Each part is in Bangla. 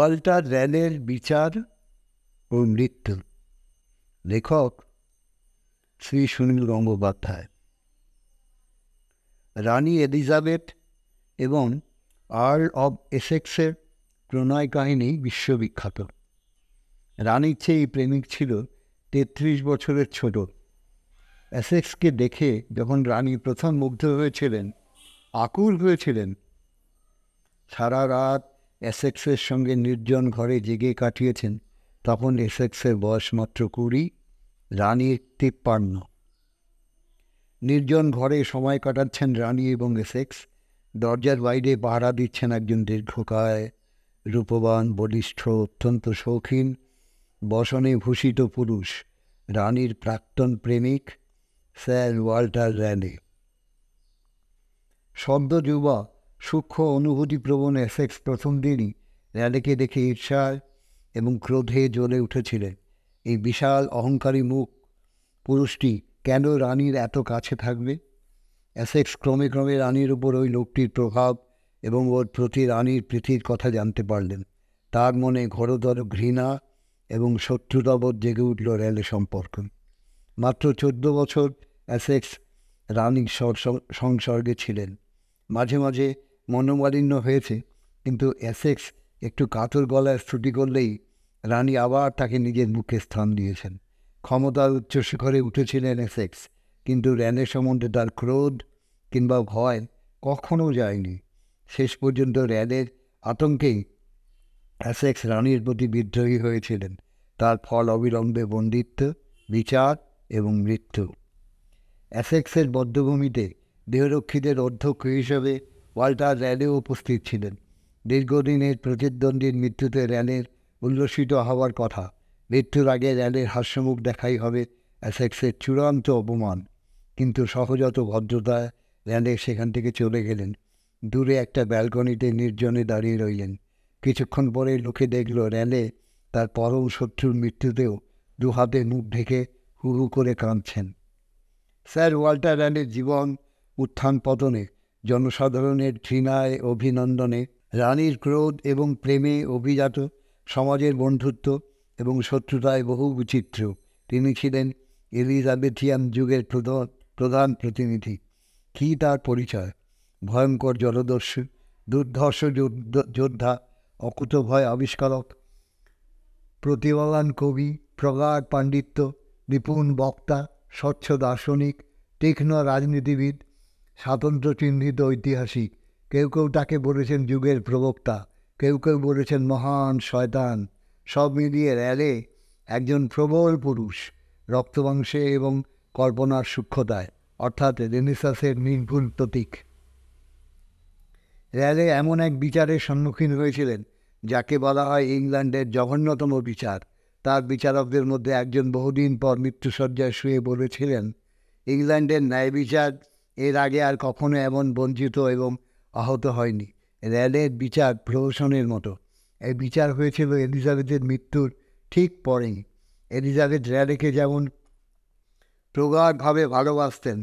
ওয়াল্টার র্যালের বিচার ও মৃত্যু। লেখক শ্রী সুনীল গঙ্গোপাধ্যায়। রানী এলিজাবেথ এবং আর্ল অব এসেক্সের প্রণয় কাহিনী বিশ্ববিখ্যাত। রানীর চেয়ে এই প্রেমিক ছিল ৩৩ বছরের ছোট। এসেক্সকে দেখে যখন রানী প্রথম মুগ্ধ হয়েছিলেন, আকুল হয়েছিলেন, সারা রাত এসেক্সের সঙ্গে নির্জন ঘরে জেগে কাটিয়েছেন, তখন এসেক্সের বয়স মাত্র ২০, রানীর ৫৩। নির্জন ঘরে সময় কাটাচ্ছেন রানী এবং এসেক্স। দরজার বাইরে পাহারা দিচ্ছেন একজন দীর্ঘকায়, রূপবান, বলিষ্ঠ, অত্যন্ত শৌখিন, বসনে ভূষিত পুরুষ, রানীর প্রাক্তন প্রেমিক স্যার ওয়াল্টার র্যালে। সদ্য যুবা, সূক্ষ্ম অনুভূতিপ্রবণ এসেক্স প্রথম দিনই র্যালেকে দেখে ঈর্ষায় এবং ক্রোধে জ্বলে উঠেছিলেন। এই বিশাল অহংকারী মুখ পুরুষটি কেন রানীর এত কাছে থাকবে? এসেক্স ক্রমে ক্রমে রানীর উপর ওই লোকটির প্রভাব এবং ওর প্রতি রানীর প্রীতির কথা জানতে পারলেন। তার মনে ঘোরতর ঘৃণা এবং শত্রুতাবোধ জেগে উঠল র্যালে সম্পর্কে। মাত্র ১৪ বছর এসেক্স রানীর সংসর্গে ছিলেন। মাঝে মাঝে মনোমালিন্য হয়েছে, কিন্তু এসেক্স একটু কাতর গলায় শ্রুতি করলেই রানী আবার তাকে নিজের মুখে স্থান দিয়েছেন। ক্ষমতার উচ্চ শিখরে উঠেছিলেন এসেক্স, কিন্তু র্যালে সম্বন্ধে তার ক্রোধ কিংবা ভয় কখনো যায়নি। শেষ পর্যন্ত র্যালের আতঙ্কেই এসেক্স রানীর প্রতি বিদ্রোহী হয়েছিলেন। তার ফল অবিলম্বে বন্দিত্ব, বিচার এবং মৃত্যু। এসেক্সের বধ্যভূমিতে দেহরক্ষীদের অধ্যক্ষ হিসেবে ওয়াল্টার র্যালেও উপস্থিত ছিলেন। দীর্ঘদিনের প্রতিদ্বন্দ্বীর মৃত্যুতে র্যালের উল্লসিত হওয়ার কথা। মৃত্যুর আগে র্যালের হাস্যমুখ দেখাই হবে এসেক্সের চূড়ান্ত অপমান। কিন্তু সহজাত ভদ্রতায় র্যালে সেখান থেকে চলে গেলেন। দূরে একটা ব্যালকনিতে নির্জনে দাঁড়িয়ে রইলেন। কিছুক্ষণ পরে লোকে দেখল র্যালে তার পরম শত্রুর মৃত্যুতেও দুহাতে মুখ ঢেকে হু হু করে কাঁদছেন। স্যার ওয়াল্টার র্যালের জীবন উত্থান পতনে, জনসাধারণের ঘৃণায়, অভিনন্দনে, রানীর ক্রোধ এবং প্রেমে অভিজাত সমাজের বন্ধুত্ব এবং শত্রুতায় বহু বিচিত্র। তিনি ছিলেন এলিজাবেথিয়ান যুগের প্রধান প্রতিনিধি। কী তার পরিচয়? ভয়ঙ্কর জলদস্যু, দুর্ধর্ষ যোদ্ধা, অকুতভয় আবিষ্কারক, প্রতিভাবান কবি, প্রগাঢ় পাণ্ডিত্য, নিপুণ বক্তা, স্বচ্ছ দার্শনিক, তীক্ষ্ণ রাজনীতিবিদ, স্বাতন্ত্র্য চিহ্নিত ঐতিহাসিক। কেউ কেউ তাকে বলেছেন যুগের প্রবক্তা, কেউ কেউ বলেছেন মহান শয়তান। সব মিলিয়ে র্যালে একজন প্রবল পুরুষ, রক্তমাংসে এবং কল্পনার সূক্ষ্মতায়, অর্থাৎ রেনেসাঁসের নির্ভুল প্রতীক। র্যালে এমন এক বিচারের সম্মুখীন হয়েছিলেন যাকে বলা হয় ইংল্যান্ডের জঘন্যতম বিচার। তার বিচারকদের মধ্যে একজন বহুদিন পর মৃত্যুশয্যায় শুয়ে বলেছিলেন, ইংল্যান্ডের ন্যায় বিচার এর আগে আর কখনো এমন বঞ্চিত এবং আহত হয়নি। র্যালের বিচার প্রহসনের মতো। এই বিচার হয়েছিল এলিজাবেথের মৃত্যুর ঠিক পরেই। এলিজাবেথ র্যালেকে যেমন প্রগাঢ়ভাবে ভালোবাসতেন,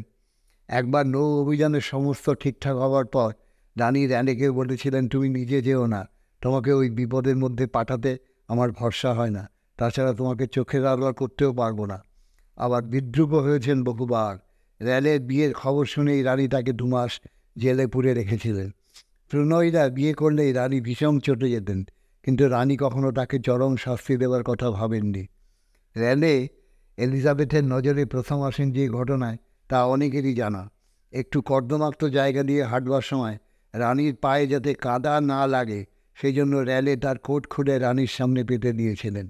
একবার নৌ অভিযানের সমস্ত ঠিকঠাক হওয়ার পর রানী র্যালেকে বলেছিলেন, তুমি নিজে যেও না, তোমাকে ওই বিপদের মধ্যে পাঠাতে আমার ভরসা হয় না, তাছাড়া তোমাকে চোখের আড়াল করতেও পারবো না। আবার বিদ্রূপ হয়েছেন বহুবার। র্যালের বিয়ের খবর শুনেই রানী তাকে ২ মাস জেলে পুরে রেখেছিলেন। প্রণয়ীরা বিয়ে করলেই রানী ভীষণ চটে যেতেন, কিন্তু রানী কখনো তাকে চরম শাস্তি দেওয়ার কথা ভাবেননি। র্যালে এলিজাবেথের নজরে প্রথম আসেন যে ঘটনায়, তা অনেকেরই জানা। একটু কর্দমাক্ত জায়গা দিয়ে হাঁটবার সময় রানীর পায়ে যাতে কাদা না লাগে, সেই জন্য র্যালে তার কোট খুলে রানীর সামনে পেতে দিয়েছিলেন।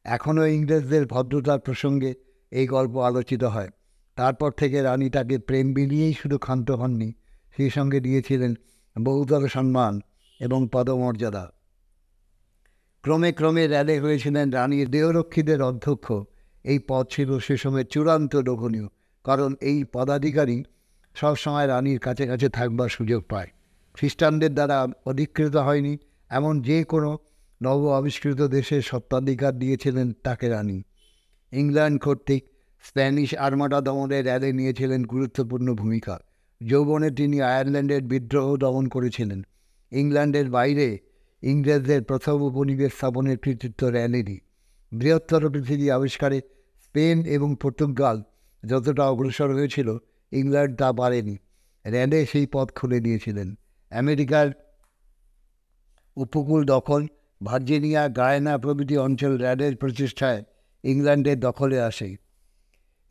এখনও ইংরেজদের ভদ্রতার প্রসঙ্গে এই গল্প আলোচিত হয়। তারপর থেকে রানী তাকে প্রেম বিলিয়েই শুধু ক্ষান্ত হননি, সেই সঙ্গে দিয়েছিলেন বহুতর সম্মান এবং পদমর্যাদা। ক্রমে ক্রমে র্যালে হয়েছিলেন রানীর দেহরক্ষীদের অধ্যক্ষ। এই পদ ছিল সে সময় চূড়ান্ত লোভনীয়, কারণ এই পদাধিকারী সবসময় রানীর কাছে কাছে থাকবার সুযোগ পায়। খ্রিস্টানদের দ্বারা অধিকৃত হয়নি এমন যে কোনো নব আবিষ্কৃত দেশের স্বত্বাধিকার দিয়েছিলেন তাকে রানী। ইংল্যান্ড কর্তৃক স্প্যানিশ আর্মাডা দমনে র্যালে নিয়েছিলেন গুরুত্বপূর্ণ ভূমিকা। যৌবনে তিনি আয়ারল্যান্ডের বিদ্রোহ দমন করেছিলেন। ইংল্যান্ডের বাইরে ইংরেজদের প্রথম উপনিবেশ স্থাপনের কৃতিত্ব র্যানেরই। বৃহত্তর পৃথিবী আবিষ্কারে স্পেন এবং পর্তুগাল যতটা অগ্রসর হয়েছিল, ইংল্যান্ড তা পারেনি। র্যানে সেই পথ খুলে দিয়েছিলেন। আমেরিকার উপকূল দখল, ভার্জিনিয়া, গায়ানা প্রভৃতি অঞ্চল র্যানের প্রচেষ্টায় ইংল্যান্ডের দখলে আসে।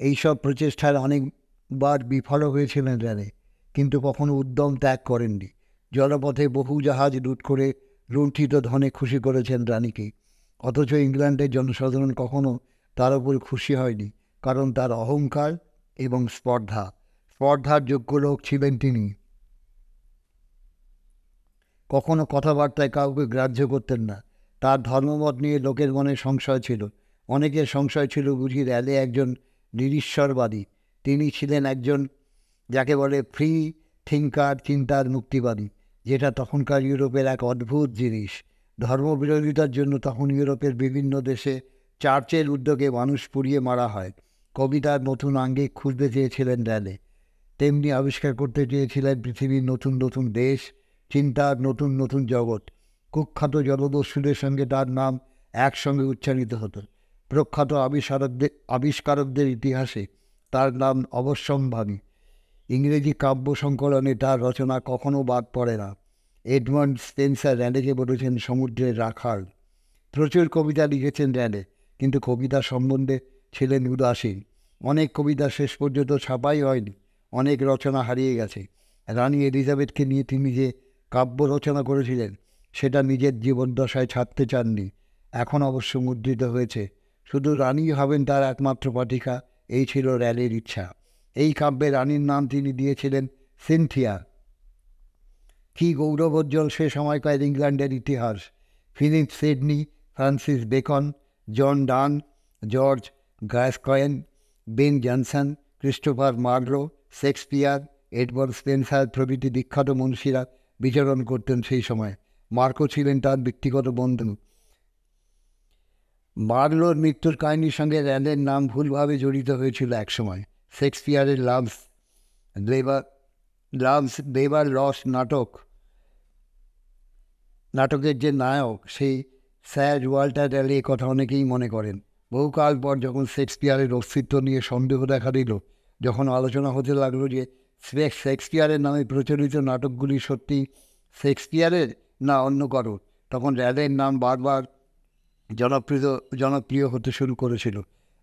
এইসব প্রচেষ্টার অনেকবার বিফলও হয়েছিলেন র্যানে, কিন্তু কখনো উদ্যম ত্যাগ করেননি। জলপথে বহু জাহাজ লুট করে লুণ্ঠিত ধনে খুশি করেছেন রানীকে। অথচ ইংল্যান্ডের জনসাধারণ কখনো তার উপর খুশি হয়নি, কারণ তার অহংকার এবং স্পর্ধার যোগ্য লোক ছিলেন তিনি। কখনো কথাবার্তায় কাউকে গ্রাহ্য করতেন না। তার ধর্মমত নিয়ে লোকের মনে সংশয় ছিল। অনেকের সংশয় ছিল বুঝি র্যালে একজন নিরীশ্বরবাদী। তিনি ছিলেন একজন, যাকে বলে, ফ্রি থিঙ্কার, চিন্তার মুক্তিবাদী, যেটা তখনকার ইউরোপের এক অদ্ভুত জিনিস। ধর্মবিরোধিতার জন্য তখন ইউরোপের বিভিন্ন দেশে চার্চের উদ্যোগে মানুষ পুড়িয়ে মারা হয়। কবিতার নতুন আঙ্গিক খুঁজতে চেয়েছিলেন র্যালে, তেমনি আবিষ্কার করতে চেয়েছিলেন পৃথিবীর নতুন নতুন দেশ, চিন্তার নতুন নতুন জগৎ। কুখ্যাত জলদস্যুদের সঙ্গে তার নাম একসঙ্গে উচ্চারিত হতো। প্রখ্যাত আবিষ্কারকদের ইতিহাসে তার নাম অবশ্যম্ভাবী। ইংরেজি কাব্য সংকলনে তার রচনা কখনো বাদ পড়ে না। এডমন্ড স্পেন্সার র্যালেকে বলেছেন সমুদ্রের রাখাল। প্রচুর কবিতা লিখেছেন র্যালে, কিন্তু কবিতা সম্বন্ধে ছিলেন উদাসীন। অনেক কবিতা শেষ পর্যন্ত ছাপাই হয়নি, অনেক রচনা হারিয়ে গেছে। রানী এলিজাবেথকে নিয়ে তিনি যে কাব্য রচনা করেছিলেন, সেটা নিজের জীবদ্দশায় ছাড়তে চাননি। এখন অবশ্য মুদ্রিত হয়েছে। শুধু রানীই হবেন তার একমাত্র পাঠিকা, এই ছিল র্যালের ইচ্ছা। এই কাব্যে রানীর নাম তিনি দিয়েছিলেন সিনথিয়া। কী গৌরবোজ্জ্বল সে সময়কার ইংল্যান্ডের ইতিহাস! Philip Sidney, Francis Bacon, John Donne, George Gascoigne, Ben Jonson, Christopher Marlowe, Shakespeare, Edward Spenser প্রভৃতি বিখ্যাত মনীষীরা বিচরণ করতেন সেই সময়। মার্কো ছিলেন তার ব্যক্তিগত বন্ধু। মার্লোর মৃত্যুর কাহিনীর সঙ্গে র্যালের নাম ভুলভাবে জড়িত হয়েছিল একসময়। শেক্সপিয়ারের লেবার লস নাটকের যে নায়ক, সেই স্যার ওয়াল্টার র্যালে কথা অনেকেই মনে করেন। বহুকাল পর যখন শেক্সপিয়ারের অস্তিত্ব নিয়ে সন্দেহ দেখা দিল, যখন আলোচনা হতে লাগলো যে শেক্সপিয়ারের নামে প্রচলিত নাটকগুলি সত্যি শেক্সপিয়ারের না অন্য কারো, তখন র্যালের নাম বারবার জনপ্রিয় হতে শুরু করেছিল।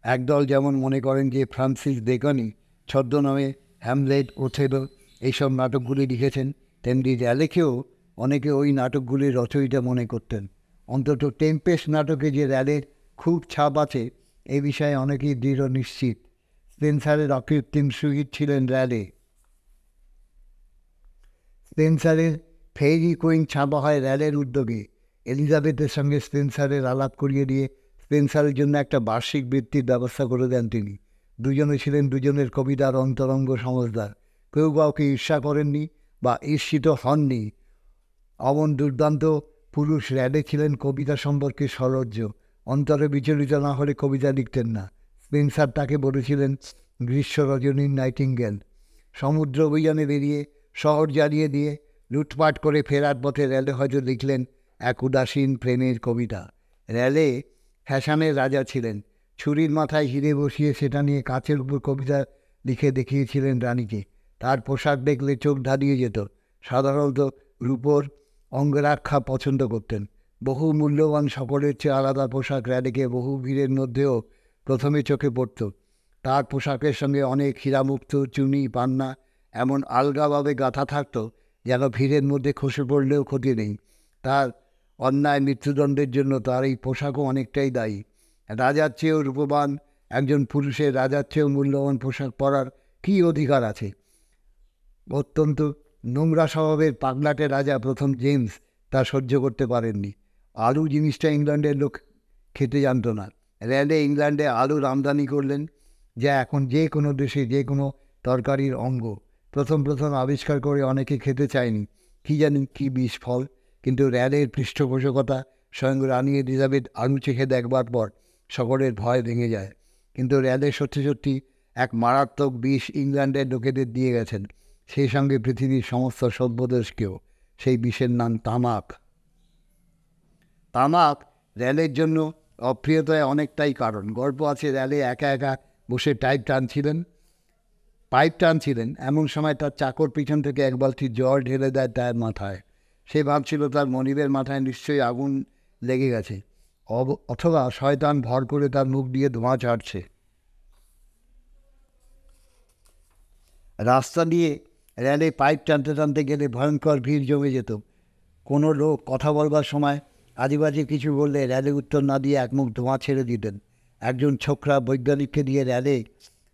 একদল যেমন মনে করেন যে ফ্রান্সিস বেকনই ছদ্মনামে হ্যামলেট, ওথেলো এইসব নাটকগুলি লিখেছেন, তেমনি র্যালেকেও অনেকে ওই নাটকগুলির রচয়িতা মনে করতেন। অন্তত টেম্পেস্ট নাটকে যে র্যালের খুব ছাপ আছে, এ বিষয়ে অনেকেই দৃঢ় নিশ্চিত। স্পেন্সারের অকৃত্রিম সুহিত ছিলেন র্যালে। স্পেন্সারের ফেইরি কুইন ছাপা হয় র্যালের উদ্যোগে। এলিজাবেথের সঙ্গে স্পেন্সারের আলাপ করিয়ে দিয়ে স্পেন্সারের জন্য একটা বার্ষিক বৃত্তির ব্যবস্থা করে দেন তিনি। দুজনে ছিলেন দুজনের কবিতার অন্তরঙ্গ সমজদার। কেউ কাউকে ঈর্ষা করেননি বা ঈর্ষিত হননি। অমন দুর্দান্ত পুরুষ র্যালে ছিলেন কবিতা সম্পর্কে সলজ্জ। অন্তরে বিচলিত না হলে কবিতা লিখতেন না। স্পেন্সার তাকে বলেছিলেন গ্রীষ্ম রজনীর নাইটিঙ্গেল। সমুদ্র অভিযানে বেরিয়ে শহর জ্বালিয়ে দিয়ে লুটপাট করে ফেরার পথে র্যালে হয়তো লিখলেন এক উদাসীন প্রেমের কবিতা। র্যালে ফ্যাশনের রাজা ছিলেন। ছুরির মাথায় হিরে বসিয়ে সেটা নিয়ে কাচের উপর কবিতা লিখে দেখিয়েছিলেন রানীকে। তার পোশাক দেখলে চোখ ধাঁধিয়ে যেত। সাধারণত রূপোর অঙ্গরাক্ষা পছন্দ করতেন। বহু মূল্যবান সকলের চেয়ে আলাদা পোশাক র্যালেকে বহু ভিড়ের মধ্যেও প্রথমে চোখে পড়ত। তার পোশাকের সঙ্গে অনেক হীরামুক্ত, চুনি, পান্না এমন আলগাভাবে গাঁথা থাকত, যেন ভিড়ের মধ্যে খসে পড়লেও ক্ষতি নেই। তার অন্যায় মৃত্যুদণ্ডের জন্য তার এই পোশাকও অনেকটাই দায়ী। রাজার চেয়েও রূপবান একজন পুরুষের রাজার চেয়েও মূল্যবান পোশাক পরার কী অধিকার আছে? অত্যন্ত নোংরা স্বভাবের পাগলাটে রাজা প্রথম জেমস তা সহ্য করতে পারেননি। আলু জিনিসটা ইংল্যান্ডের লোক খেতে জানত না। র্যালে ইংল্যান্ডে আলুর আমদানি করলেন, যা এখন যে কোনো দেশে যে কোনো তরকারির অঙ্গ। প্রথম আবিষ্কার করে অনেকে খেতে চায়নি, কী জানি কী বিষ ফল। কিন্তু র্যালের পৃষ্ঠপোষকতা, স্বয়ং রানী এলিজাবেথ আলু চেখে দেখবার পর সকলের ভয় ভেঙে যায়। কিন্তু র্যালে সত্যি এক মারাত্মক বিষ ইংল্যান্ডের লোকেদের দিয়ে গেছেন, সেই সঙ্গে পৃথিবীর সমস্ত সভ্য দেশকেও। সেই বিষের নাম তামাক। তামাক র্যালের জন্য অপ্রিয়তায় অনেকটাই কারণ। গল্প আছে র্যালে একা একা বসে পাইপ টানছিলেন, এমন সময় তার চাকর পিছন থেকে এক বালতি জল ঢেলে দেয় তার মাথায়। সে ভাবছিল তার মনিবের মাথায় নিশ্চয়ই আগুন লেগে গেছে, অথবা শয়তান ভর করে তার মুখ দিয়ে ধোঁয়া ছাড়ছে। রাস্তা দিয়ে র্যালে পাইপ টানতে টানতে গেলে ভয়ঙ্কর ভিড় জমে যেত। কোনো লোক কথা বলবার সময় আদিবাজি কিছু বললে র্যালে উত্তর না দিয়ে একমুখ ধোঁয়া ছেড়ে দিতেন। একজন ছোকরা বৈজ্ঞানিককে দিয়ে র্যালে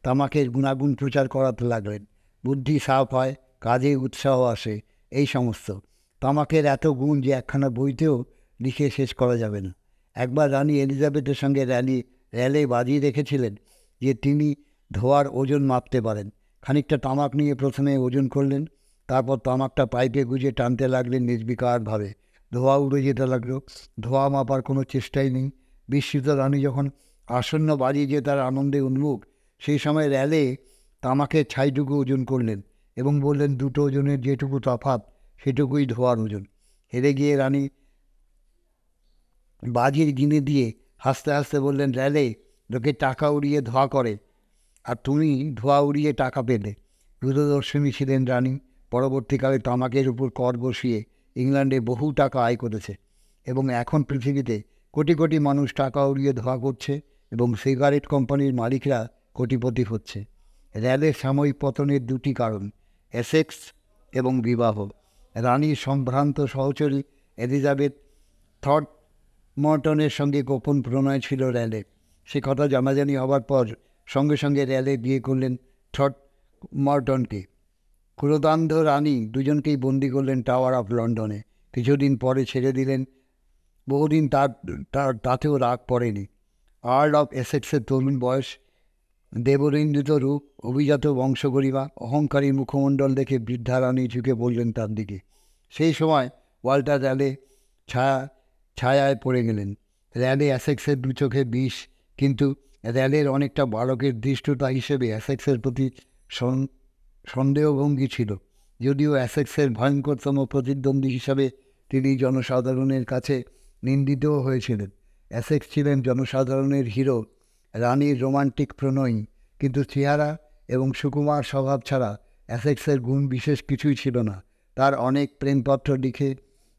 তামাকের গুণাগুণ প্রচার করাতে লাগলেন। বুদ্ধি সাফ হয়, কাজে উৎসাহ আসে, এই সমস্ত। তামাকের এত গুণ যে একখানা বইতেও লিখে শেষ করা যাবে না। একবার রানী এলিজাবেথের সঙ্গে র্যালে বাজিয়ে রেখেছিলেন যে তিনি ধোঁয়ার ওজন মাপতে পারেন। খানিকটা তামাক নিয়ে প্রথমে ওজন করলেন, তারপর তামাকটা পাইপে গুঁজে টানতে লাগলেন নির্বিকারভাবে। ধোঁয়া উড়ে যেতে লাগলো। ধোঁয়া মাপার কোনো চেষ্টাই নেই। বিস্মিত রানী যখন আসন্ন বাড়ি যে তার আনন্দে উন্মুখ, সেই সময় র্যালে তামাকের ছাইটুকু ওজন করলেন এবং বললেন, দুটো ওজনের যেটুকু তফাৎ সেটুকুই ধোঁয়ার ওজন। হেরে গিয়ে রানী বাজির গিনে দিয়ে হাসতে হাসতে বললেন, র্যালে লোকে টাকা উড়িয়ে ধোঁয়া করে, আর তুমি ধোঁয়া উড়িয়ে টাকা পেলে। দূরদর্শনী ছিলেন রানী। পরবর্তীকালে তামাকের উপর কর বসিয়ে ইংল্যান্ডে বহু টাকা আয় করেছে, এবং এখন পৃথিবীতে কোটি কোটি মানুষ টাকা উড়িয়ে ধোঁয়া করছে এবং সিগারেট কোম্পানির মালিকরা কোটিপতি হচ্ছে। র্যালের সাময়িক পতনের দুটি কারণ, এসেক্স এবং বিবাহ। রানীর সম্ভ্রান্ত সহচরী এলিজাবেথ থ্রকমরটনের সঙ্গে গোপন প্রণয় ছিল র্যালের। সে কথা জানাজানি হবার পর সঙ্গে সঙ্গে র্যালে বিয়ে করলেন থ্রকমরটনকে। ক্রোধান্ধ রানী দুজনকেই বন্দি করলেন টাওয়ার অফ লন্ডনে। কিছুদিন পরে ছেড়ে দিলেন। বহুদিন তাতেও রাগ পড়েনি। আর্ল অফ এসেক্সের তরুণ বয়স, দেবরিন্দিত রূপ, অভিজাত বংশগরিমা, অহংকারী মুখমণ্ডল দেখে বৃদ্ধা রানী ঝুঁকে বললেন তার দিকে। সেই সময় ওয়াল্টার র্যালে ছায়ায় পড়ে গেলেন। র্যালে অ্যাসেক্সের দু চোখে বিষ, কিন্তু র্যালের অনেকটা বালকের ধৃষ্টতা হিসেবে অ্যাসেক্সের প্রতি সন্দেহভঙ্গী ছিল। যদিও অ্যাসেক্সের ভয়ঙ্করতম প্রতিদ্বন্দ্বী হিসাবে তিনি জনসাধারণের কাছে নিন্দিতও হয়েছিলেন। অ্যাসেক্স ছিলেন জনসাধারণের হিরো, রানীর রোমান্টিক প্রণয়ী, কিন্তু চেহারা এবং সুকুমার স্বভাব ছাড়া অ্যাসেক্সের গুণ বিশেষ কিছুই ছিল না। তার অনেক প্রেমপত্র লিখে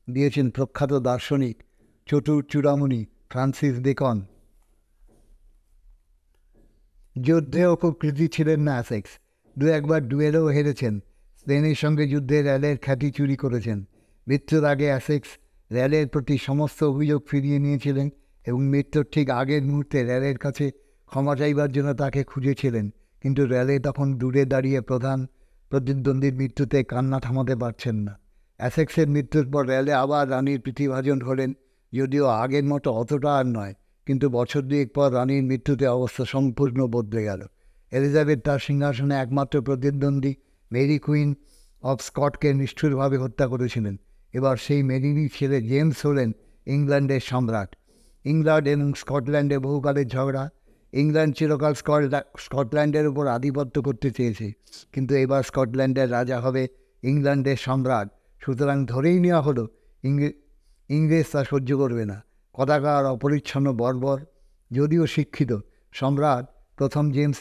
দিয়েছেন প্রখ্যাত দার্শনিক চতুর চূড়ামণি ফ্রান্সিস বেকন। যুদ্ধেও খুব কৃতি ছিলেন না অ্যাসেক্স। দু একবার ডুয়েলেও হেরেছেন। স্পেনের সঙ্গে যুদ্ধে র্যালের খ্যাতি চুরি করেছেন। মৃত্যুর আগে অ্যাসেক্স র্যালের প্রতি সমস্ত অভিযোগ ফিরিয়ে নিয়েছিলেন এবং মৃত্যুর ঠিক আগের মুহূর্তে র্যালের কাছে ক্ষমা চাইবার জন্য তাকে খুঁজেছিলেন। কিন্তু র্যালে তখন দূরে দাঁড়িয়ে প্রধান প্রতিদ্বন্দ্বীর মৃত্যুতে কান্না থামাতে পারছেন না। অ্যাসেক্সের মৃত্যুর পর র্যালে আবার রানীর প্রীতিভাজন হলেন, যদিও আগের মতো অতটা আর নয়। কিন্তু বছর দুয়েক পর রানীর মৃত্যুতে অবস্থা সম্পূর্ণ বদলে গেল। এলিজাবেথ তার সিংহাসনে একমাত্র প্রতিদ্বন্দ্বী মেরি কুইন অফ স্কটকে নিষ্ঠুরভাবে হত্যা করেছিলেন। এবার সেই মেরিরই ছেলে জেমস হলেন ইংল্যান্ডের সম্রাট। ইংল্যান্ড এবং স্কটল্যান্ডে বহুকালের ঝগড়া। ইংল্যান্ড চিরকাল স্কটল্যান্ডের উপর আধিপত্য করতে চেয়েছে, কিন্তু এবার স্কটল্যান্ডের রাজা হবে ইংল্যান্ডের সম্রাট। সুতরাং ধরেই নেওয়া হলো ইংরেজ তা সহ্য করবে না। কদাকার অপরিচ্ছন্ন বর্বর, যদিও শিক্ষিত সম্রাট প্রথম জেমস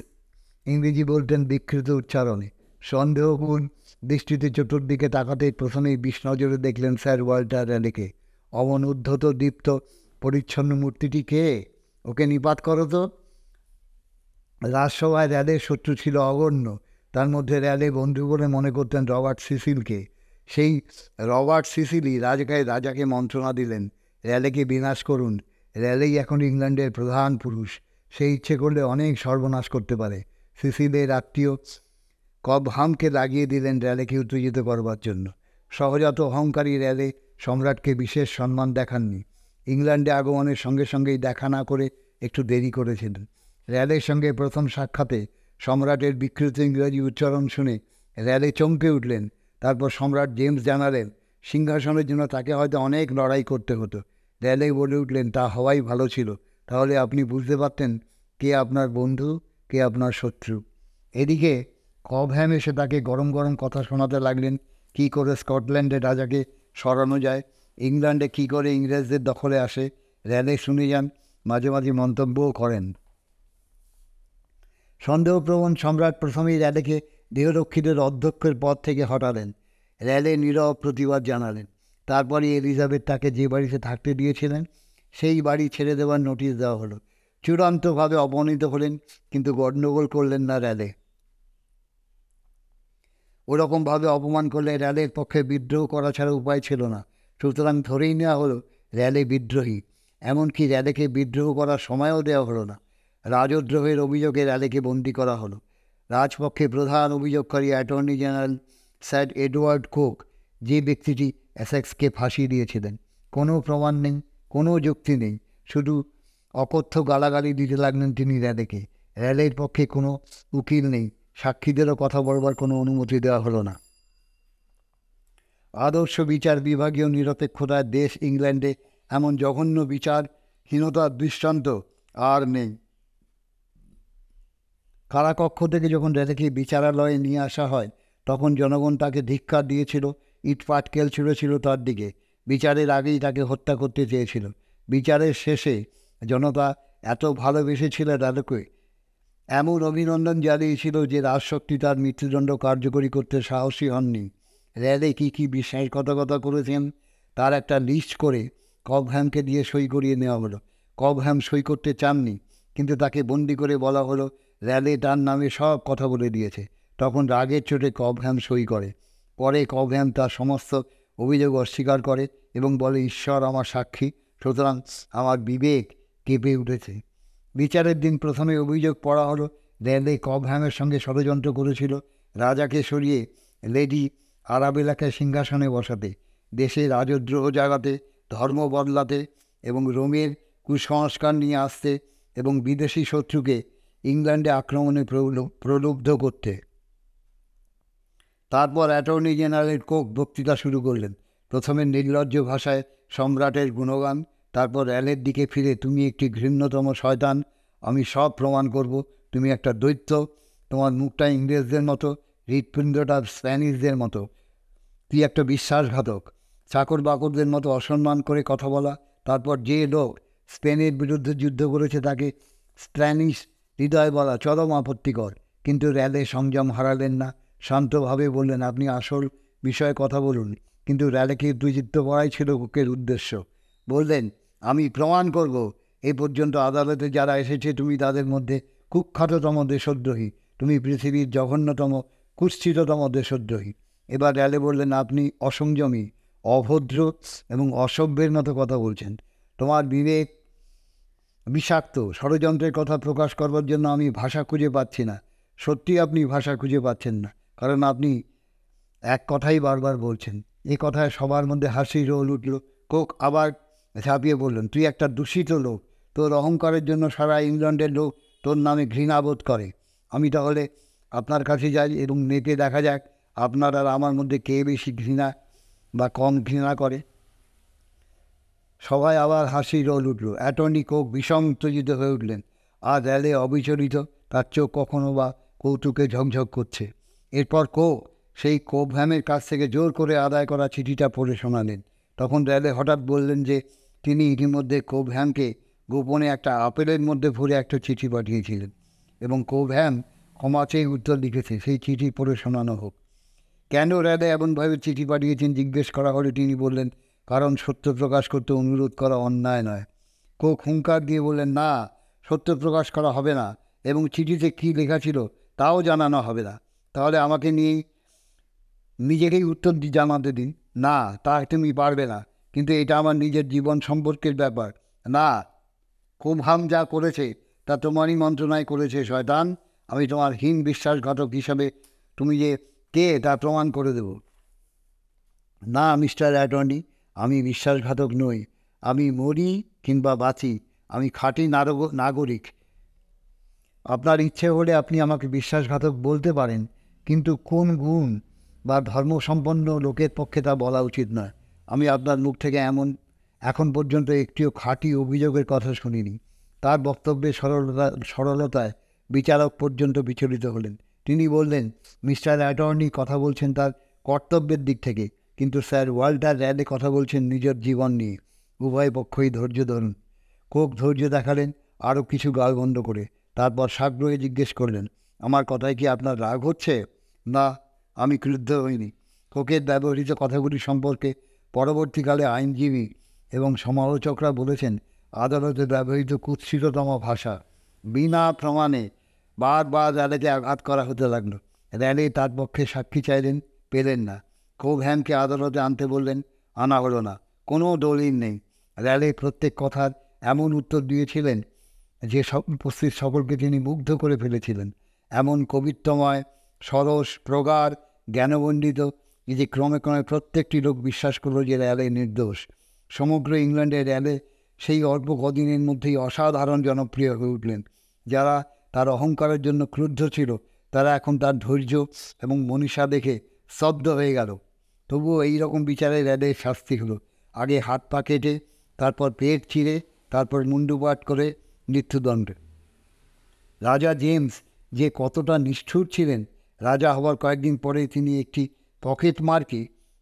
ইংরেজি বলতেন বিকৃত উচ্চারণে। সন্দেহপূর্ণ দৃষ্টিতে চতুর্দিকে তাকাতেই প্রথমেই বিষ নজরে দেখলেন স্যার ওয়াল্টার র্যালেকে। অমন উদ্ধত দীপ্ত পরিচ্ছন্ন মূর্তিটি কে? ওকে নিপাত করো তো। রাজসভায় র্যালের শত্রু ছিল অগণ্য। তার মধ্যে র্যালে বন্ধু বলে মনে করতেন রবার্ট সিসিলকে। সেই রবার্ট সিসিলই রাজাকে মন্ত্রণা দিলেন, র্যালেকে বিনাশ করুন। র্যালেই এখন ইংল্যান্ডের প্রধান পুরুষ। সে ইচ্ছে করলে অনেক সর্বনাশ করতে পারে। সিসিলের আত্মীয় কবহামকে লাগিয়ে দিলেন র্যালেকে উত্তেজিত করবার জন্য। সহজাত অহংকারী র্যালে সম্রাটকে বিশেষ সম্মান দেখাননি। ইংল্যান্ডে আগমনের সঙ্গে সঙ্গেই দেখা না করে একটু দেরি করেছিলেন। র্যালের সঙ্গে প্রথম সাক্ষাতে সম্রাটের বিকৃত ইংরাজি উচ্চারণ শুনে র্যালে চমকে উঠলেন। তারপর সম্রাট জেমস জানালেন সিংহাসনের জন্য তাকে হয়তো অনেক লড়াই করতে হতো। র্যালে বলে উঠলেন, তা হওয়াই ভালো ছিল, তাহলে আপনি বুঝতে পারতেন কে আপনার বন্ধু, কে আপনার শত্রু। এদিকে কবহ্যাম এসে তাকে গরম গরম কথা শোনাতে লাগলেন, কী করে স্কটল্যান্ডের রাজাকে সরানো যায় ইংল্যান্ডে কী করে ইংরেজদের দখলে আসে র্যালে শুনে যান, মাঝে মাঝে মন্তব্যও করেন। সন্দেহপ্রবণ সম্রাট প্রথমেই র্যালেকে দেহরক্ষীদের অধ্যক্ষের পদ থেকে হটালেন। র্যালে নীরব প্রতিবাদ জানালেন। তারপরে এলিজাবেথ তাকে যে বাড়িতে থাকতে দিয়েছিলেন সেই বাড়ি ছেড়ে দেওয়ার নোটিশ দেওয়া হলো। চূড়ান্তভাবে অপমানিত হলেন, কিন্তু গণ্ডগোল করলেন না র্যালে। ওরকমভাবে অপমান করলে র্যালের পক্ষে বিদ্রোহ করা ছাড়া উপায় ছিল না। সুতরাং ধরেই নেওয়া হলো র্যালে বিদ্রোহী। এমনকি র্যালেকে বিদ্রোহ করার সময়ও দেওয়া হলো না। রাজদ্রোহের অভিযোগে র্যালেকে বন্দী করা হলো। রাজপক্ষে প্রধান অভিযোগকারী attorney general sir Edward Coke, যে ব্যক্তিটি এসেক্সকে ফাঁসি দিয়েছিলেন। কোনো প্রমাণ নেই, কোনো যুক্তি নেই, শুধু অকথ্য গালাগালি দিতে লাগলেন তিনি র্যালেকে। র্যালের পক্ষে কোনো উকিল নেই, সাক্ষীদেরও কথা বলবার কোনো অনুমতি দেওয়া হলো না। আদর্শ বিচার বিভাগীয় নিরপেক্ষতার দেশ ইংল্যান্ডে এমন জঘন্য বিচারহীনতার দৃষ্টান্ত আর নেই। কারাকক্ষ থেকে যখন র্যালেকে বিচারালয়ে নিয়ে আসা হয় তখন জনগণ তাকে ধিক্কার দিয়েছিল, ইট পাটকেল ছুঁড়েছিল তার দিকে। বিচারের আগেই তাকে হত্যা করতে চেয়েছিল। বিচারের শেষে জনতা এত ভালোবেসেছিল র্যালেকে, এমন অভিনন্দন জানিয়েছিল যে রাজশক্তি তার মৃত্যুদণ্ড কার্যকরী করতে সাহসী হননি। র্যালে কী কী বিশ্বাসঘাতকতা করেছেন তার একটা লিস্ট করে কবহ্যামকে দিয়ে সই করিয়ে নেওয়া হলো। কবহ্যাম সই করতে চাননি, কিন্তু তাকে বন্দি করে বলা হলো র্যালে তার নামে সব কথা বলে দিয়েছে। তখন রাগের চোটে কবহ্যাম সই করে। পরে কবহ্যাম তার সমস্ত অভিযোগ অস্বীকার করে এবং বলে, ঈশ্বর আমার সাক্ষী, সুতরাং আমার বিবেক কেঁপে উঠেছে। বিচারের দিন প্রথমে অভিযোগ পড়া হলো র্যালে কবহ্যামের সঙ্গে ষড়যন্ত্র করেছিল রাজাকে সরিয়ে লেডি আরাবেলাকে সিংহাসনে বসাতে, দেশে রাজদ্রোহ জাগাতে, ধর্ম বদলাতে এবং রোমের কুসংস্কার নিয়ে আসতে এবং বিদেশি শত্রুকে ইংল্যান্ডে আক্রমণে প্রলুব্ধ করতে। তারপর অ্যাটর্নি জেনারেল কোক বক্তৃতা শুরু করলেন। প্রথমে নির্লজ্জ ভাষায় সম্রাটের গুণগান, তারপর র্যালের দিকে ফিরে, তুমি একটি ঘৃণ্যতম শয়তান, আমি সব প্রমাণ করব, তুমি একটা দৈত্য, তোমার মুখটা ইংরেজদের মতো, হৃৎপিণ্ডটা স্প্যানিশদের মতো, তুই একটা বিশ্বাসঘাতক, চাকর বাকরদের মতো অসম্মান করে কথা বলা। তারপর যে লোক স্পেনের বিরুদ্ধে যুদ্ধ করেছে তাকে স্প্যানিশ হৃদয় বলা চরম আপত্তিকর। কিন্তু র্যালে সংযম হারালেন না, শান্তভাবে বললেন, আপনি আসল বিষয়ে কথা বলুন। কিন্তু র্যালেকে উত্তেজিত করাই ছিল কোকের উদ্দেশ্য। বললেন, আমি প্রমাণ করব, এ পর্যন্ত আদালতে যারা এসেছে তুমি তাদের মধ্যে কুখ্যাততম দেশদ্রোহী, তুমি পৃথিবীর জঘন্যতম কুৎসিততম দেশদ্রোহী। এবার র্যালে বললেন, আপনি অসংযমী, অভদ্র এবং অসভ্যের মতো কথা বলছেন। তোমার বিবেক বিষাক্ত। ষড়যন্ত্রের কথা প্রকাশ করবার জন্য আমি ভাষা খুঁজে পাচ্ছি না। সত্যি আপনি ভাষা খুঁজে পাচ্ছেন না, কারণ আপনি এক কথাই বারবার বলছেন। এ কথায় সবার মধ্যে হাসি রোল উঠল। কোক আবার ঝাঁপিয়ে বললেন, তুই একটা দূষিত লোক, তোর অহংকারের জন্য সারা ইংল্যান্ডের লোক তোর নামে ঘৃণাবোধ করে। আমি তাহলে আপনার কাছে যাই এবং নেটে দেখা যাক আপনার আর আমার মধ্যে কে বেশি ঘৃণা বা কম ঘৃণা করে। সবাই আবার হাসি রোল উঠল। অ্যাটর্নি কোক ভীষণ উত্তেজিত হয়ে উঠলেন। আর র্যালে অবিচলিত, তার চোখ কখনো বা কৌতুকে ঝকঝক করছে। এরপর কোক সেই কবহ্যামের কাছ থেকে জোর করে আদায় করা চিঠিটা পড়ে শোনালেন। তখন র্যালে হঠাৎ বললেন যে তিনি ইতিমধ্যে কবহ্যামকে গোপনে একটা আপেলের মধ্যে ভরে একটা চিঠি পাঠিয়েছিলেন এবং কবহ্যাম ক্ষমা চেয়ে উত্তর লিখেছে সেই চিঠি পড়ে শোনানো হোক। কেন র্যালে এমনভাবে চিঠি পাঠিয়েছেন জিজ্ঞেস করা হলে তিনি বললেন, কারণ সত্য প্রকাশ করতে অনুরোধ করা অন্যায় নয়। কোক হুঙ্কার দিয়ে বললেন, না, সত্য প্রকাশ করা হবে না এবং চিঠিতে কী লেখা ছিল তাও জানানো হবে না। তাহলে আমাকে নিয়েই নিজেকেই উত্তর জানাতে দিন। না, তা তুমি পারবে না, কিন্তু এটা আমার নিজের জীবন সম্পর্কের ব্যাপার। না, কবহ্যাম যা করেছে তা তোমারই মন্ত্রণায় করেছে শয়তান। আমি তোমার হীন বিশ্বাসঘাতক হিসাবে তুমি যে কে তা প্রমাণ করে দেব। না মিস্টার অ্যাটর্নি, আমি বিশ্বাসঘাতক নই। আমি মরি কিংবা বাঁচি, আমি খাঁটি নাগরিক। আপনার ইচ্ছে হলে আপনি আমাকে বিশ্বাসঘাতক বলতে পারেন, কিন্তু কোন গুণ বা ধর্মসম্পন্ন লোকের পক্ষে তা বলা উচিত নয়। আমি আপনার মুখ থেকে এখন পর্যন্ত একটিও খাঁটি অভিযোগের কথা শুনিনি। তার বক্তব্যের সরলতায় বিচারক পর্যন্ত বিচলিত হলেন। তিনি বললেন, মিস্টার অ্যাটর্নি কথা বলছেন তার কর্তব্যের দিক থেকে, কিন্তু স্যার ওয়াল্টার র্যালে কথা বলছেন নিজের জীবন নিয়ে। উভয় পক্ষই ধৈর্য ধরুন। কোক ধৈর্য দেখালেন আরও কিছু গাল বন্ধ করে। তারপর সাগ্রহে জিজ্ঞেস করলেন, আমার কথায় কি আপনার রাগ হচ্ছে? না, আমি ক্রুদ্ধ হইনি। কোকের ব্যবহৃত কথাগুলি সম্পর্কে পরবর্তীকালে আইনজীবী এবং সমালোচকরা বলেছেন, আদালতে ব্যবহৃত কুৎসিততম ভাষা। বিনা প্রমাণে বারবার র্যালেকে আঘাত করা হতে লাগলো। র্যালে তার পক্ষে সাক্ষী চাইলেন, পেলেন না। কোভহ্যামকে আদালতে আনতে বললেন, আনা হলো না। কোনো দলিল নেই। র্যালে প্রত্যেক কথার এমন উত্তর দিয়েছিলেন যে উপস্থিত সকলকে তিনি মুগ্ধ করে ফেলেছিলেন। এমন কবিত্বময়, সরস, প্রগাঢ়, জ্ঞানমণ্ডিত যে ক্রমে ক্রমে প্রত্যেকটি লোক বিশ্বাস করল যে র্যালে নির্দোষ। সমগ্র ইংল্যান্ডে র্যালে সেই অল্প কদিনের মধ্যেই অসাধারণ জনপ্রিয় হয়ে উঠলেন। যারা তার অহংকারের জন্য ক্রুদ্ধ ছিল, তারা এখন তার ধৈর্য এবং মনীষা দেখে স্তব্ধ হয়ে গেল। তবুও এই রকম বিচারে র্যালের শাস্তি হলো। আগে হাত পা কেটে, তারপর পেট চিরে, তারপর মুন্ডুপাত করে মৃত্যুদণ্ড। রাজা জেমস যে কতটা নিষ্ঠুর ছিলেন, রাজা হওয়ার কয়েকদিন পরে তিনি একটি পকেট মারকে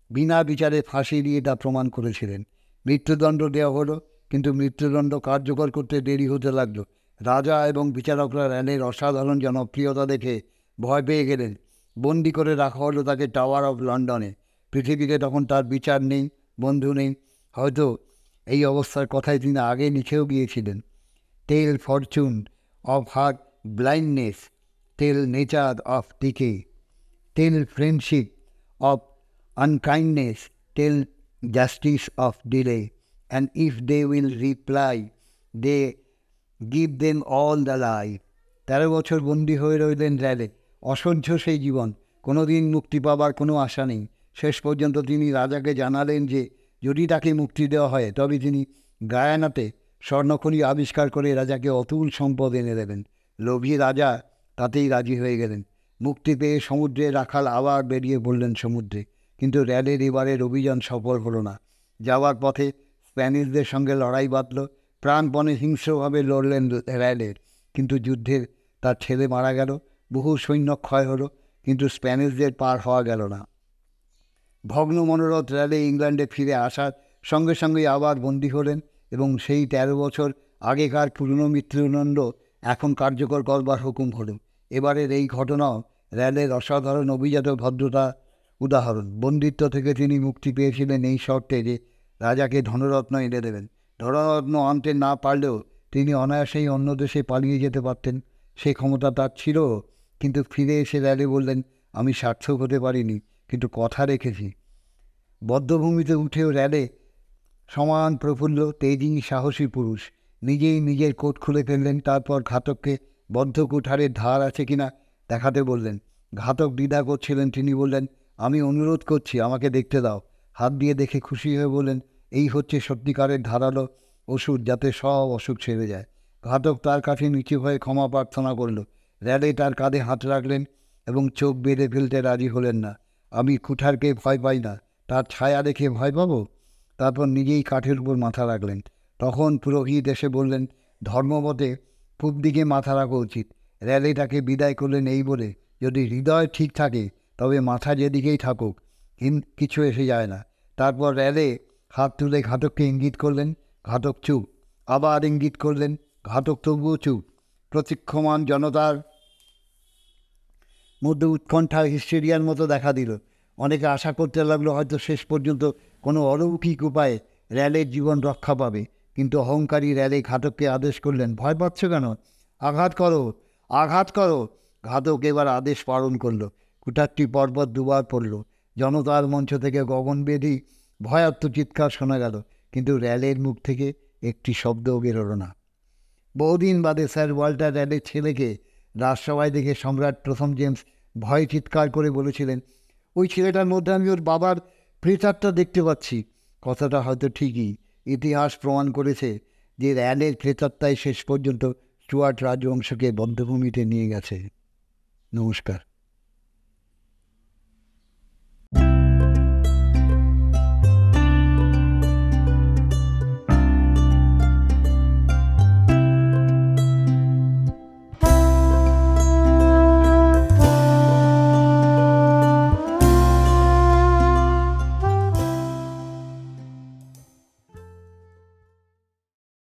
বিনা বিচারে ফাঁসি দিয়ে তা প্রমাণ করেছিলেন। মৃত্যুদণ্ড দেওয়া হলো, কিন্তু মৃত্যুদণ্ড কার্যকর করতে দেরি হতে লাগলো। রাজা এবং বিচারকরা র্যালের অসাধারণ জনপ্রিয়তা দেখে ভয় পেয়ে গেলেন। বন্দি করে রাখা হলো তাকে টাওয়ার অফ লন্ডনে। পৃথিবীতে তখন তার বিচার নেই, বন্ধু নেই। হয়তো এই অবস্থার কথায় তিনি আগে লিখেও গিয়েছিলেন, টেল Fortune of her blindness, tell nature of decay, tell friendship of unkindness, tell justice of delay, and if they will reply, they give them all the lie. 13 বছর বন্দী হয়ে রইলেন র্যালে। অসহ্য সেই জীবন। কোনো দিন মুক্তি পাবার কোনো আশা নেই। শেষ পর্যন্ত তিনি রাজাকে জানালেন যে যদি তাকে মুক্তি দেওয়া হয় তবে তিনি গায়ানাতে স্বর্ণখনি আবিষ্কার করে রাজাকে অতুল সম্পদ এনে দেবেন। লোভী রাজা তাতেই রাজি হয়ে গেলেন। মুক্তি পেয়ে সমুদ্রে রাখাল আবার বেরিয়ে পড়লেন সমুদ্রে। কিন্তু র্যালের এবারের অভিযান সফল হলো না। যাওয়ার পথে স্প্যানিশদের সঙ্গে লড়াই বাঁধল। প্রাণপণে হিংস্রভাবে লড়লেন র্যালের, কিন্তু যুদ্ধে তার ছেলে মারা গেল। বহু সৈন্য ক্ষয় হলো, কিন্তু স্প্যানিশদের পার হওয়া গেল না। ভগ্ন মনোরথ র্যালে ইংল্যান্ডে ফিরে আসার সঙ্গে সঙ্গেই আবার বন্দী হলেন এবং সেই 13 বছর আগেকার পুরনো মৃত্যুদণ্ড এখন কার্যকর করবার হুকুম হলো। এবারের এই ঘটনাও র্যালের অসাধারণ অভিজাত ভদ্রতা উদাহরণ। বন্দিত্ব থেকে তিনি মুক্তি পেয়েছিলেন এই শর্তে যে রাজাকে ধনরত্ন এনে দেবেন। ধনরত্ন আনতে না পারলেও তিনি অনায়াসেই অন্য দেশে পালিয়ে যেতে পারতেন। সেই ক্ষমতা তার ছিল। কিন্তু ফিরে এসে র্যালে বললেন, আমি সার্থক হতে পারিনি, কিন্তু কথা রেখেছি। বদ্ধভূমিতে উঠেও র্যালে সমান প্রফুল্ল, তেজি, সাহসী পুরুষ। নিজেই নিজের কোট খুলে ফেললেন। তারপর ঘাতককে বদ্ধ কুঠারের ধার আছে কিনা দেখাতে বললেন। ঘাতক দ্বিধা করছিলেন। তিনি বললেন, আমি অনুরোধ করছি, আমাকে দেখতে দাও। হাত দিয়ে দেখে খুশি হয়ে বললেন, এই হচ্ছে সত্যিকারের ধারালো ওষুধ, যাতে সব অসুখ ছেড়ে যায়। ঘাতক তার কাছে নিচু হয়ে ক্ষমা প্রার্থনা করল। র্যালে তার কাঁধে হাত রাখলেন এবং চোখ বেঁধে ফেলতে রাজি হলেন না। আমি কুঠারকে ভয় পাই না, তার ছায়া দেখে ভয় পাবো? তারপর নিজেই কাঠের উপর মাথা রাখলেন। তখন পুরোহিত এসে বললেন, ধর্মমতে পূব দিকে মাথা রাখা উচিত। র্যালে তাকে বিদায় করলেন এই বলে, যদি হৃদয় ঠিক থাকে তবে মাথা যেদিকেই থাকুক কিছু এসে যায় না। তারপর র্যালে হাত তুলে ঘাতককে ইঙ্গিত করলেন। ঘাতক চুপ। আবার ইঙ্গিত করলেন। ঘাতক তবুও চুপ। প্রতীক্ষমান জনতার মধ্যে উৎকণ্ঠা হিস্টেরিয়ার মতো দেখা দিল। অনেকে আশা করতে লাগলো হয়তো শেষ পর্যন্ত কোনো অলৌকিক উপায়ে র্যালের জীবন রক্ষা পাবে। কিন্তু অহংকারী র্যালে ঘাতককে আদেশ করলেন, ভয় পাচ্ছ কেন? আঘাত করো, আঘাত করো। ঘাতক এবার আদেশ পালন করল। কুঠারটি পরপর দুবার পড়ল। জনতার মঞ্চ থেকে গগনভেদী ভয়ার্ত চিৎকার শোনা গেল, কিন্তু র্যালের মুখ থেকে একটি শব্দও বেরোল না। বহুদিন বাদে স্যার ওয়াল্টার র্যালের ছেলেকে রাজসভায় দেখে সম্রাট প্রথম জেমস ভয় চিৎকার করে বলেছিলেন, ওই ছেলেটার মধ্যে আমি ওর বাবার প্রেতাত্মা দেখতে পাচ্ছি। কথাটা হয়তো ঠিকই। ইতিহাস প্রমাণ করেছে যে র্যালের প্রেতাত্মাই শেষ পর্যন্ত স্টুয়ার্ট রাজবংশকে বধ্যভূমিতে নিয়ে গেছে। নমস্কার।